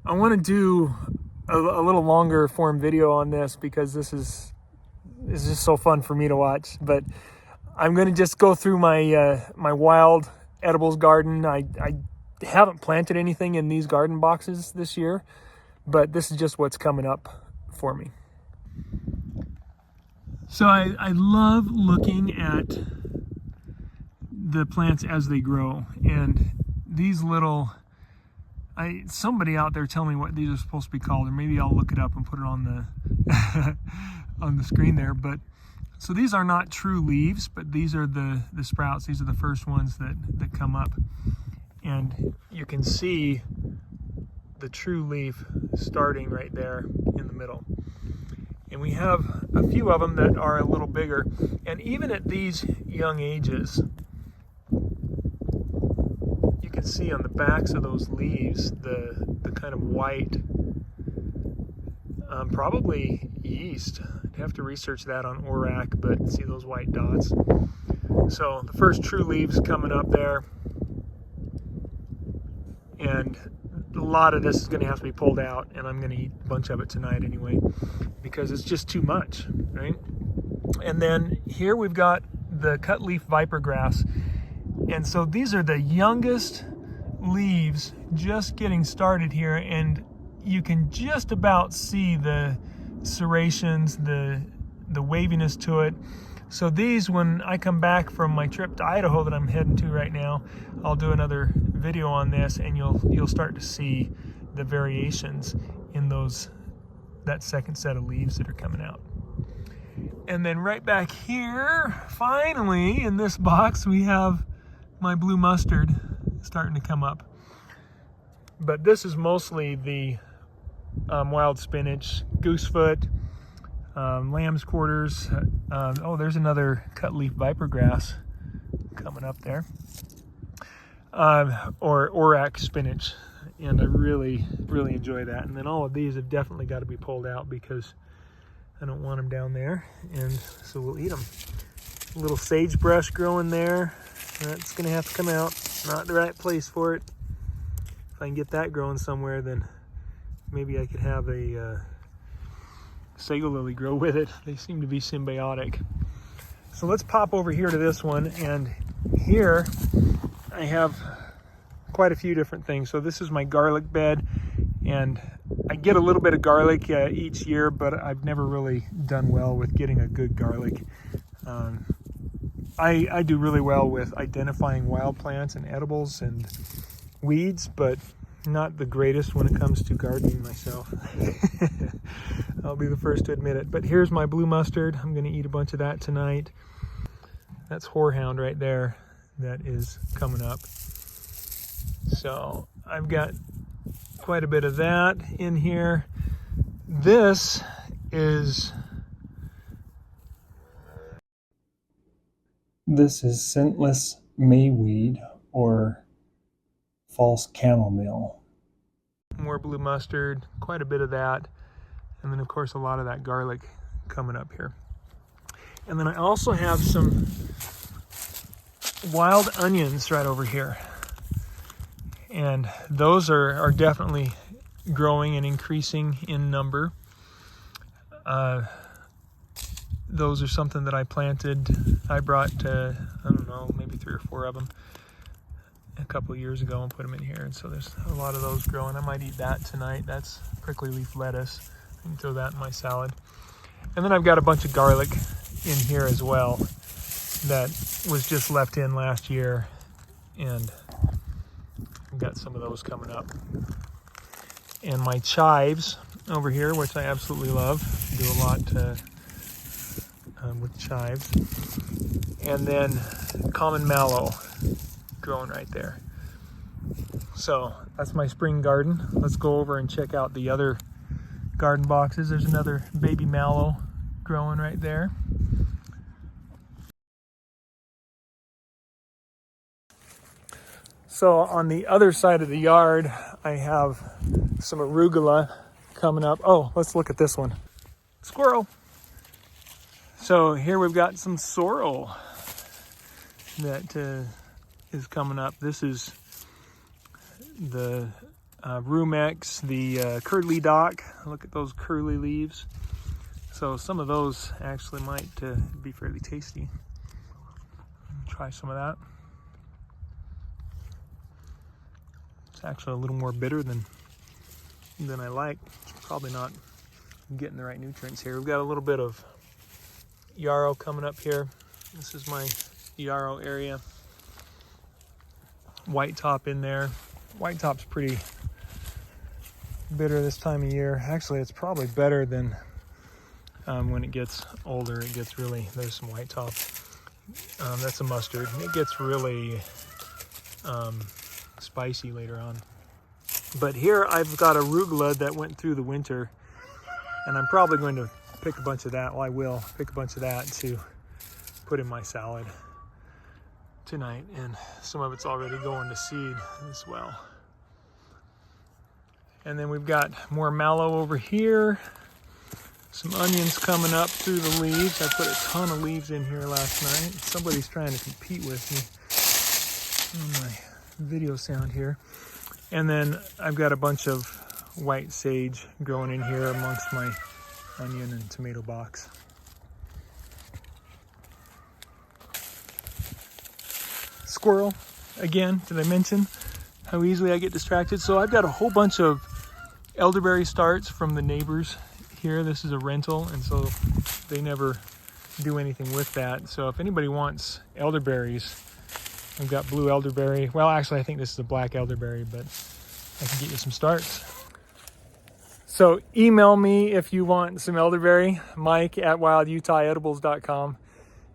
I want to do a little longer form video on this because this is just so fun for me to watch. But I'm going to just go through my my wild edibles garden. I haven't planted anything in these garden boxes this year, but this is just what's coming up for me. So I love looking at the plants as they grow, and these little, somebody out there tell me what these are supposed to be called, or maybe I'll look it up and put it on the on the screen there. But so these are not true leaves, but these are the sprouts. These are the first ones that come up, and you can see the true leaf starting right there in the middle. And we have a few of them that are a little bigger, and even at these young ages, you can see on the backs of those leaves the kind of white, probably yeast. I'd have to research that on Orache, but see those white dots. So the first true leaves coming up there, and a lot of this is going to have to be pulled out, and I'm going to eat a bunch of it tonight anyway because it's just too much, right? And then here we've got the cut leaf viper grass, and so these are the youngest leaves just getting started here, and you can just about see the serrations, the waviness to it. So these, when I come back from my trip to Idaho that I'm heading to right now, I'll do another video on this, and you'll start to see the variations in that second set of leaves that are coming out. And then right back here, finally in this box, we have my blue mustard starting to come up. But this is mostly the wild spinach, goosefoot, lamb's quarters. Oh, there's another cut leaf viper grass coming up there, or Orache spinach, and I really enjoy that. And then all of these have definitely got to be pulled out because I don't want them down there, and so we'll eat them. A little sagebrush growing there, that's gonna have to come out. Not the right place for it. If I can get that growing somewhere, then maybe I could have a sago lily grow with it. They seem to be symbiotic. So let's pop over here to this one, and here I have quite a few different things. So this is my garlic bed, and I get a little bit of garlic each year, but I've never really done well with getting a good garlic. I do really well with identifying wild plants and edibles and weeds, but not the greatest when it comes to gardening myself. I'll be the first to admit it. But here's my blue mustard. I'm going to eat a bunch of that tonight. That's horehound right there. That is coming up. So I've got quite a bit of that in here. This is scentless mayweed, or false chamomile. More blue mustard, quite a bit of that, and then of course a lot of that garlic coming up here. And then I also have some wild onions right over here, and those are definitely growing and increasing in number. Those are something that I planted. I brought, I don't know, maybe 3 or 4 of them a couple of years ago and put them in here. And so there's a lot of those growing. I might eat that tonight. That's prickly leaf lettuce. I can throw that in my salad. And then I've got a bunch of garlic in here as well that was just left in last year. And I've got some of those coming up. And my chives over here, which I absolutely love. Do a lot with chives. And then common mallow growing right there. So that's my spring garden. Let's go over and check out the other garden boxes. There's another baby mallow growing right there. So on the other side of the yard, I have some arugula coming up. Oh, let's look at this one. Squirrel. So here we've got some sorrel that is coming up. This is the rumex, the curly dock. Look at those curly leaves. So some of those actually might be fairly tasty. Try some of that. It's actually a little more bitter than I like. Probably not getting the right nutrients here. We've got a little bit of yarrow coming up here. This is my yarrow area. White top in there. White top's pretty bitter this time of year. Actually, it's probably better than when it gets older. It gets really, there's some white top. That's a mustard. It gets really spicy later on. But here I've got arugula that went through the winter, and I'm probably going to pick a bunch of that. Well, I will pick a bunch of that to put in my salad tonight, and some of it's already going to seed as well. And then we've got more mallow over here. Some onions coming up through the leaves. I put a ton of leaves in here last night. Somebody's trying to compete with me on my video sound here. And then I've got a bunch of white sage growing in here amongst my onion and tomato box. Squirrel, again, did I mention how easily I get distracted? So I've got a whole bunch of elderberry starts from the neighbors here. This is a rental, and so they never do anything with that. So if anybody wants elderberries, I've got blue elderberry. Well, actually, I think this is a black elderberry, but I can get you some starts. So email me if you want some elderberry, mike@wildutahedibles.com,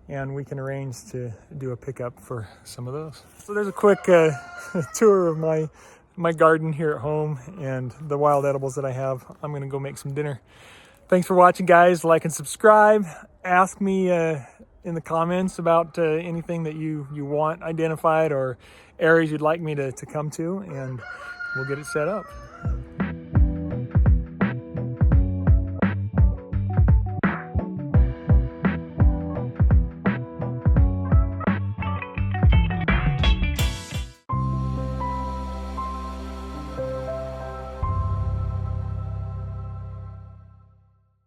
and we can arrange to do a pickup for some of those. So there's a quick tour of my garden here at home and the wild edibles that I have. I'm gonna go make some dinner. Thanks for watching, guys. Like and subscribe. Ask me in the comments about anything that you want identified or areas you'd like me to come to, and we'll get it set up.